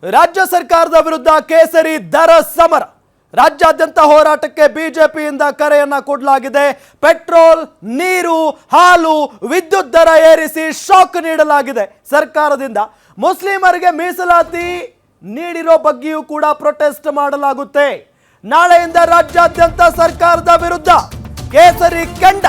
ರಾಜ್ಯ ಸರ್ಕಾರದ ವಿರುದ್ಧ ಕೇಸರಿ ದರ ಸಮರ ರಾಜ್ಯಾದ್ಯಂತ ಹೋರಾಟಕ್ಕೆ ಬಿಜೆಪಿಯಿಂದ ಕರೆಯನ್ನ ಕೊಡಲಾಗಿದೆ. ಪೆಟ್ರೋಲ್, ನೀರು, ಹಾಲು, ವಿದ್ಯುತ್ ದರ ಏರಿಸಿ ಶಾಕ್ ನೀಡಲಾಗಿದೆ ಸರ್ಕಾರದಿಂದ. ಮುಸ್ಲಿಮರಿಗೆ ಮೀಸಲಾತಿ ನೀಡಿರೋ ಬಗ್ಗೆಯೂ ಕೂಡ ಪ್ರೊಟೆಸ್ಟ್ ಮಾಡಲಾಗುತ್ತೆ. ನಾಳೆಯಿಂದ ರಾಜ್ಯಾದ್ಯಂತ ಸರ್ಕಾರದ ವಿರುದ್ಧ ಕೇಸರಿ ಕೆಂಡ.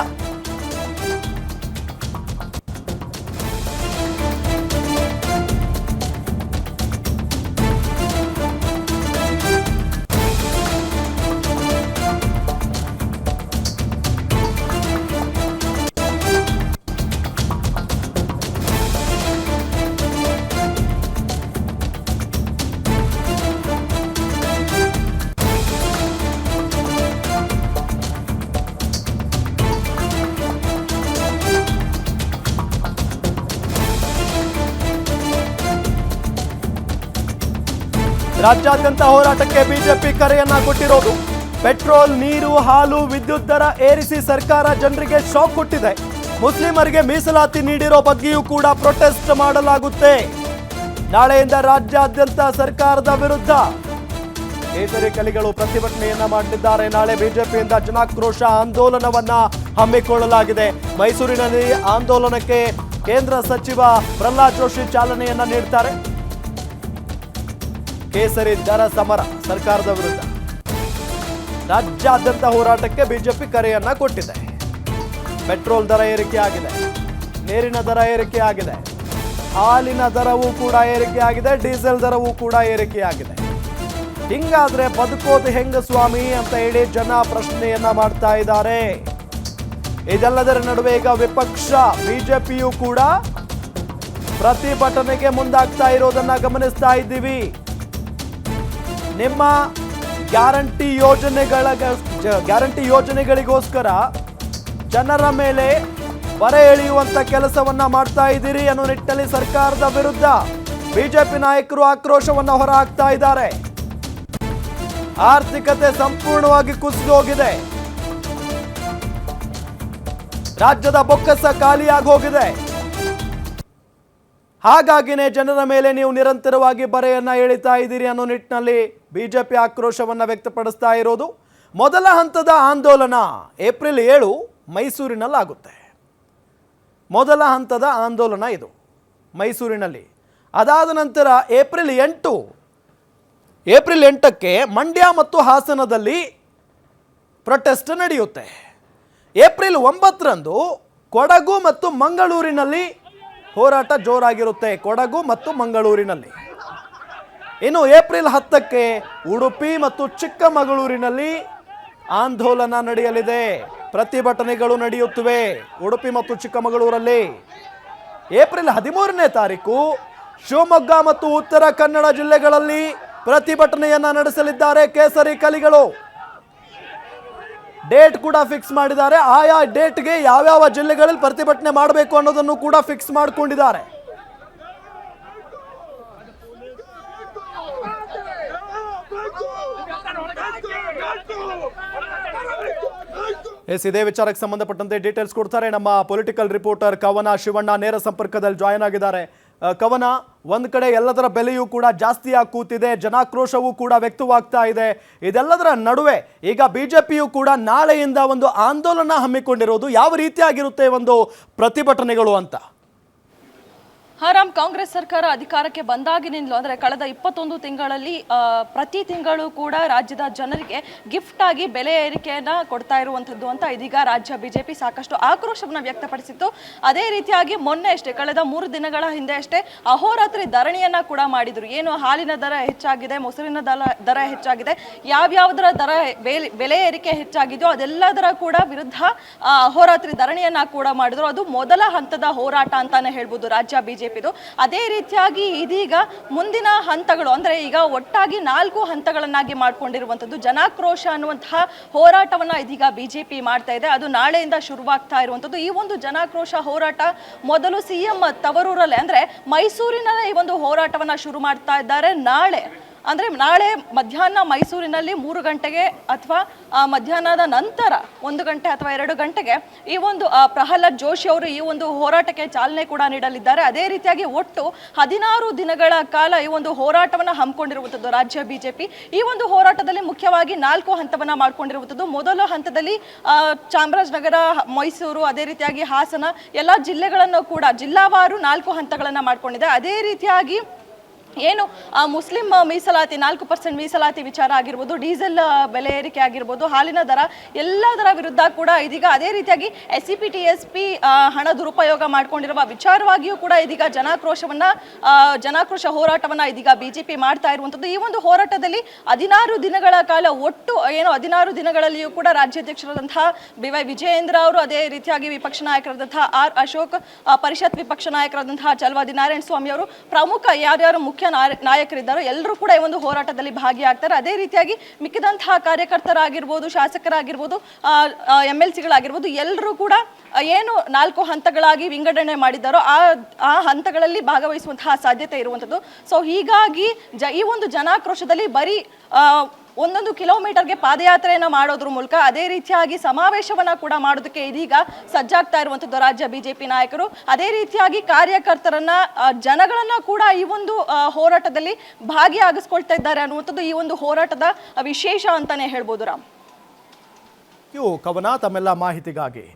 ರಾಜ್ಯಾದ್ಯಂತ ಹೋರಾಟಕ್ಕೆ ಬಿಜೆಪಿ ಕರೆಯನ್ನ ಕೊಟ್ಟಿರೋದು. ಪೆಟ್ರೋಲ್, ನೀರು, ಹಾಲು, ವಿದ್ಯುತ್ ದರ ಏರಿಸಿ ಸರ್ಕಾರ ಜನರಿಗೆ ಶಾಕ್ ಕೊಟ್ಟಿದೆ. ಮುಸ್ಲಿಮರಿಗೆ ಮೀಸಲಾತಿ ನೀಡಿರೋ ಬಗ್ಗೆಯೂ ಕೂಡ ಪ್ರೊಟೆಸ್ಟ್ ಮಾಡಲಾಗುತ್ತೆ. ನಾಳೆಯಿಂದ ರಾಜ್ಯಾದ್ಯಂತ ಸರ್ಕಾರದ ವಿರುದ್ಧ ಕೇಸರಿ ಕಲಿಗಳು ಪ್ರತಿಭಟನೆಯನ್ನ ಮಾಡಲಿದ್ದಾರೆ. ನಾಳೆ ಬಿಜೆಪಿಯಿಂದ ಜನಾಕ್ರೋಶ ಆಂದೋಲನವನ್ನ ಹಮ್ಮಿಕೊಳ್ಳಲಾಗಿದೆ. ಮೈಸೂರಿನಲ್ಲಿ ಆಂದೋಲನಕ್ಕೆ ಕೇಂದ್ರ ಸಚಿವ ಪ್ರಹ್ಲಾದ್ ಜೋಶಿ ಚಾಲನೆಯನ್ನ ನೀಡುತ್ತಾರೆ. ಕೇಸರಿ ದರ ಸಮರ ಸರ್ಕಾರದ ವಿರುದ್ಧ ರಾಜ್ಯಾದ್ಯಂತ ಹೋರಾಟಕ್ಕೆ ಬಿಜೆಪಿ ಕರೆಯನ್ನ ಕೊಟ್ಟಿದೆ. ಪೆಟ್ರೋಲ್ ದರ ಏರಿಕೆ ಆಗಿದೆ, ನೀರಿನ ದರ ಏರಿಕೆ ಆಗಿದೆ, ಹಾಲಿನ ದರವೂ ಕೂಡ ಏರಿಕೆ ಆಗಿದೆ, ಡೀಸೆಲ್ ದರವೂ ಕೂಡ ಏರಿಕೆ ಆಗಿದೆ. ಹಿಂಗಾದ್ರೆ ಬದುಕೋದು ಹೆಂಗ ಸ್ವಾಮಿ ಅಂತ ಹೇಳಿ ಜನ ಪ್ರಶ್ನೆಯನ್ನ ಮಾಡ್ತಾ ಇದ್ದಾರೆ. ಇದೆಲ್ಲದರ ನಡುವೆ ಈಗ ವಿಪಕ್ಷ ಬಿಜೆಪಿಯು ಕೂಡ ಪ್ರತಿಭಟನೆಗೆ ಮುಂದಾಗ್ತಾ ಇರೋದನ್ನ ಗಮನಿಸ್ತಾ ಇದ್ದೀವಿ. ನಿಮ್ಮ ಗ್ಯಾರಂಟಿ ಯೋಜನೆಗಳಿಗೋಸ್ಕರ ಜನರ ಮೇಲೆ ಬರೆ ಎಳೆಯುವಂತ ಕೆಲಸವನ್ನ ಮಾಡ್ತಾ ಇದ್ದೀರಿ ಅನ್ನೋ ನಿಟ್ಟಿನಲ್ಲಿ ಸರ್ಕಾರದ ವಿರುದ್ಧ ಬಿಜೆಪಿ ನಾಯಕರು ಆಕ್ರೋಶವನ್ನ ಹೊರಹಾಕ್ತಾ ಇದ್ದಾರೆ. ಆರ್ಥಿಕತೆ ಸಂಪೂರ್ಣವಾಗಿ ಕುಸಿದು ಹೋಗಿದೆ. ರಾಜ್ಯದ ಬೊಕ್ಕಸ ಖಾಲಿಯಾಗಿ ಹೋಗಿದೆ. ಹಾಗಾಗಿನೇ ಜನರ ಮೇಲೆ ನೀವು ನಿರಂತರವಾಗಿ ಬರೆಯನ್ನ ಎಳಿತಾ ಇದ್ದೀರಿ ಅನ್ನೋ ನಿಟ್ಟಿನಲ್ಲಿ ಬಿಜೆಪಿ ಆಕ್ರೋಶವನ್ನ ವ್ಯಕ್ತಪಡಿಸ್ತಾ ಇರೋದು. ಮೊದಲ ಹಂತದ ಆಂದೋಲನ ಏಪ್ರಿಲ್ 7 ಮೈಸೂರಿನಲ್ಲಾಗುತ್ತೆ. ಮೊದಲ ಹಂತದ ಆಂದೋಲನ ಇದು ಮೈಸೂರಿನಲ್ಲಿ. ಅದಾದ ನಂತರ ಏಪ್ರಿಲ್ 8ಕ್ಕೆ ಮಂಡ್ಯ ಮತ್ತು ಹಾಸನದಲ್ಲಿ ಪ್ರೊಟೆಸ್ಟ್ ನಡೆಯುತ್ತೆ. ಏಪ್ರಿಲ್ 9ರಂದು ಕೊಡಗು ಮತ್ತು ಮಂಗಳೂರಿನಲ್ಲಿ ಹೋರಾಟ ಜೋರಾಗಿರುತ್ತೆ. ಕೊಡಗು ಮತ್ತು ಮಂಗಳೂರಿನಲ್ಲಿ. ಇನ್ನು ಏಪ್ರಿಲ್ 10ಕ್ಕೆ ಉಡುಪಿ ಮತ್ತು ಚಿಕ್ಕಮಗಳೂರಿನಲ್ಲಿ ಆಂದೋಲನ ನಡೆಯಲಿದೆ. ಪ್ರತಿಭಟನೆಗಳು ನಡೆಯುತ್ತವೆ ಉಡುಪಿ ಮತ್ತು ಚಿಕ್ಕಮಗಳೂರಲ್ಲಿ. ಏಪ್ರಿಲ್ 13ನೇ ತಾರೀಕು ಶಿವಮೊಗ್ಗ ಮತ್ತು ಉತ್ತರ ಕನ್ನಡ ಜಿಲ್ಲೆಗಳಲ್ಲಿ ಪ್ರತಿಭಟನೆಯನ್ನ ನಡೆಸಲಿದ್ದಾರೆ ಕೇಸರಿ ಕಲಿಗಳು. ಡೇಟ್ ಕೂಡ ಫಿಕ್ಸ್ ಮಾಡಿದ್ದಾರೆ. ಆಯಾ ಡೇಟ್ಗೆ ಯಾವ್ಯಾವ ಜಿಲ್ಲೆಗಳಲ್ಲಿ ಪ್ರತಿಭಟನೆ ಮಾಡಬೇಕು ಅನ್ನೋದನ್ನು ಕೂಡ ಫಿಕ್ಸ್ ಮಾಡಿಕೊಂಡಿದ್ದಾರೆ. ಇದೇ ವಿಚಾರಕ್ಕೆ ಸಂಬಂಧಪಟ್ಟಂತೆ ಡೀಟೇಲ್ಸ್ ಕೊಡ್ತಾರೆ ನಮ್ಮ ಪೊಲಿಟಿಕಲ್ ರಿಪೋರ್ಟರ್ ಕವನ ಶಿವಣ್ಣ ನೇರ ಸಂಪರ್ಕದಲ್ಲಿ ಜಾಯ್ನ್ ಆಗಿದ್ದಾರೆ. ಕವನ, ಒಂದು ಕಡೆ ಎಲ್ಲದರ ಬೆಲೆಯೂ ಕೂಡ ಜಾಸ್ತಿಯಾಗಿ ಕೂತಿದೆ, ಜನಾಕ್ರೋಶವೂ ಕೂಡ ವ್ಯಕ್ತವಾಗ್ತಾ ಇದೆ. ಇದೆಲ್ಲದರ ನಡುವೆ ಈಗ ಬಿಜೆಪಿಯು ಕೂಡ ನಾಳೆಯಿಂದ ಒಂದು ಆಂದೋಲನ ಹಮ್ಮಿಕೊಂಡಿರೋದು. ಯಾವ ರೀತಿಯಾಗಿರುತ್ತೆ ಒಂದು ಪ್ರತಿಭಟನೆಗಳು ಅಂತ? ರಾಮ್, ಕಾಂಗ್ರೆಸ್ ಸರ್ಕಾರ ಅಧಿಕಾರಕ್ಕೆ ಬಂದಾಗಿನಿಂದಲೂ ಅಂದರೆ ಕಳೆದ 21 ತಿಂಗಳಲ್ಲಿ ಪ್ರತಿ ತಿಂಗಳು ಕೂಡ ರಾಜ್ಯದ ಜನರಿಗೆ ಗಿಫ್ಟ್ ಆಗಿ ಬೆಲೆ ಏರಿಕೆಯನ್ನು ಕೊಡ್ತಾ ಇರುವಂಥದ್ದು ಅಂತ ಇದೀಗ ರಾಜ್ಯ ಬಿಜೆಪಿ ಸಾಕಷ್ಟು ಆಕ್ರೋಶವನ್ನು ವ್ಯಕ್ತಪಡಿಸಿತ್ತು. ಅದೇ ರೀತಿಯಾಗಿ ಮೊನ್ನೆ ಅಷ್ಟೇ, ಕಳೆದ 3 ದಿನಗಳ ಹಿಂದೆ ಅಷ್ಟೇ ಅಹೋರಾತ್ರಿ ಧರಣಿಯನ್ನ ಕೂಡ ಮಾಡಿದ್ರು. ಏನು ಹಾಲಿನ ದರ ಹೆಚ್ಚಾಗಿದೆ, ಮೊಸರಿನ ದರ ಹೆಚ್ಚಾಗಿದೆ, ಯಾವ್ಯಾವುದರ ದರ ಬೆಲೆ ಏರಿಕೆ ಹೆಚ್ಚಾಗಿದೆಯೋ ಅದೆಲ್ಲದರ ಕೂಡ ವಿರುದ್ಧ ಅಹೋರಾತ್ರಿ ಧರಣಿಯನ್ನ ಕೂಡ ಮಾಡಿದ್ರು. ಅದು ಮೊದಲ ಹಂತದ ಹೋರಾಟ ಅಂತಾನೆ ಹೇಳ್ಬೋದು ರಾಜ್ಯ ಬಿಜೆಪಿ. ಅದೇ ರೀತಿಯಾಗಿ ಇದೀಗ ಮುಂದಿನ ಹಂತಗಳು ಅಂದ್ರೆ ಈಗ ಒಟ್ಟಾಗಿ 4 ಹಂತಗಳನ್ನಾಗಿ ಮಾಡ್ಕೊಂಡಿರುವಂತದ್ದು ಜನಾಕ್ರೋಶ ಅನ್ನುವಂತಹ ಹೋರಾಟವನ್ನ ಇದೀಗ ಬಿಜೆಪಿ ಮಾಡ್ತಾ ಇದೆ. ಅದು ನಾಳೆಯಿಂದ ಶುರುವಾಗ್ತಾ ಇರುವಂತದ್ದು. ಈ ಒಂದು ಜನಾಕ್ರೋಶ ಹೋರಾಟ ಮೊದಲು ಸಿಎಂ ತವರೂರಲ್ಲೇ ಅಂದ್ರೆ ಮೈಸೂರಿನ ಈ ಒಂದು ಹೋರಾಟವನ್ನ ಶುರು ಮಾಡ್ತಾ ಇದ್ದಾರೆ. ನಾಳೆ ಅಂದರೆ ನಾಳೆ ಮಧ್ಯಾಹ್ನ ಮೈಸೂರಿನಲ್ಲಿ 3 ಗಂಟೆಗೆ ಅಥವಾ ಮಧ್ಯಾಹ್ನದ ನಂತರ 1 ಗಂಟೆ ಅಥವಾ 2 ಗಂಟೆಗೆ ಈ ಒಂದು ಪ್ರಹ್ಲಾದ್ ಜೋಶಿ ಅವರು ಈ ಒಂದು ಹೋರಾಟಕ್ಕೆ ಚಾಲನೆ ಕೂಡ ನೀಡಲಿದ್ದಾರೆ. ಅದೇ ರೀತಿಯಾಗಿ ಒಟ್ಟು 16 ದಿನಗಳ ಕಾಲ ಈ ಒಂದು ಹೋರಾಟವನ್ನು ಹಮ್ಮಿಕೊಂಡಿರುವಂಥದ್ದು ರಾಜ್ಯ ಬಿಜೆಪಿ. ಈ ಒಂದು ಹೋರಾಟದಲ್ಲಿ ಮುಖ್ಯವಾಗಿ 4 ಹಂತವನ್ನು ಮಾಡ್ಕೊಂಡಿರುವಂಥದ್ದು. ಮೊದಲ ಹಂತದಲ್ಲಿ ಚಾಮರಾಜನಗರ, ಮೈಸೂರು, ಅದೇ ರೀತಿಯಾಗಿ ಹಾಸನ ಎಲ್ಲ ಜಿಲ್ಲೆಗಳನ್ನು ಕೂಡ ಜಿಲ್ಲಾವಾರು 4 ಹಂತಗಳನ್ನು ಮಾಡ್ಕೊಂಡಿದೆ. ಅದೇ ರೀತಿಯಾಗಿ ಏನು ಮುಸ್ಲಿಂ ಮೀಸಲಾತಿ 4% ಮೀಸಲಾತಿ ವಿಚಾರ ಆಗಿರ್ಬೋದು, ಡೀಸೆಲ್ ಬೆಲೆ ಏರಿಕೆ ಆಗಿರ್ಬೋದು, ಹಾಲಿನ ದರ ಎಲ್ಲದರ ವಿರುದ್ಧ ಕೂಡ ಇದೀಗ ಅದೇ ರೀತಿಯಾಗಿ SCPTSP ಹಣ ದುರುಪಯೋಗ ಮಾಡಿಕೊಂಡಿರುವ ವಿಚಾರವಾಗಿಯೂ ಕೂಡ ಇದೀಗ ಜನಾಕ್ರೋಶ ಹೋರಾಟವನ್ನು ಇದೀಗ ಬಿಜೆಪಿ ಮಾಡ್ತಾ ಇರುವಂಥದ್ದು. ಈ ಒಂದು ಹೋರಾಟದಲ್ಲಿ 16 ದಿನಗಳ ಕಾಲ ಒಟ್ಟು 16 ದಿನಗಳಲ್ಲಿಯೂ ಕೂಡ ರಾಜ್ಯಾಧ್ಯಕ್ಷರಾದಂತಹ BY ವಿಜಯೇಂದ್ರ ಅವರು, ಅದೇ ರೀತಿಯಾಗಿ ವಿಪಕ್ಷ ನಾಯಕರಾದಂತಹ R ಅಶೋಕ್, ಪರಿಷತ್ ವಿಪಕ್ಷ ನಾಯಕರಾದಂತಹ ಚಲವಾದಿ ನಾರಾಯಣ ಸ್ವಾಮಿ ಅವರು, ಪ್ರಮುಖ ಯಾರ್ಯಾರು ಮುಖ್ಯ ನಾಯಕರಿದ್ದಾರೋ ಎಲ್ಲರೂ ಕೂಡ ಈ ಒಂದು ಹೋರಾಟದಲ್ಲಿ ಭಾಗಿಯಾಗ್ತಾರೆ. ಅದೇ ರೀತಿಯಾಗಿ ಮಿಕ್ಕಿದಂತಹ ಕಾರ್ಯಕರ್ತರಾಗಿರ್ಬೋದು, ಶಾಸಕರಾಗಿರ್ಬೋದು, MLCಗಳಾಗಿರ್ಬೋದು ಎಲ್ಲರೂ ಕೂಡ ಏನು 4 ಹಂತಗಳಾಗಿ ವಿಂಗಡಣೆ ಮಾಡಿದ್ದಾರೋ ಆ ಹಂತಗಳಲ್ಲಿ ಭಾಗವಹಿಸುವಂತಹ ಸಾಧ್ಯತೆ ಇರುವಂಥದ್ದು. ಸೊ ಹೀಗಾಗಿ ಈ ಒಂದು ಜನಾಕ್ರೋಶದಲ್ಲಿ ಬರೀ 1 ಕಿಲೋಮೀಟರ್ಗೆ ಪಾದಯಾತ್ರೆಯನ್ನು ಮಾಡೋದ್ರ ಮೂಲಕ ಅದೇ ರೀತಿಯಾಗಿ ಸಮಾವೇಶವನ್ನ ಕೂಡ ಮಾಡೋದಕ್ಕೆ ಇದೀಗ ಸಜ್ಜಾಗ್ತಾ ಇರುವಂಥದ್ದು ರಾಜ್ಯ ಬಿಜೆಪಿ ನಾಯಕರು. ಅದೇ ರೀತಿಯಾಗಿ ಕಾರ್ಯಕರ್ತರನ್ನ, ಜನಗಳನ್ನ ಕೂಡ ಈ ಒಂದು ಹೋರಾಟದಲ್ಲಿ ಭಾಗಿಯಾಗಿಸ್ಕೊಳ್ತಾ ಇದ್ದಾರೆ ಅನ್ನುವಂಥದ್ದು ಈ ಒಂದು ಹೋರಾಟದ ವಿಶೇಷ ಅಂತಾನೆ ಹೇಳ್ಬೋದು. ರಾಮ್, ಕವನ ತಮ್ಮೆಲ್ಲ ಮಾಹಿತಿಗಾಗಿ.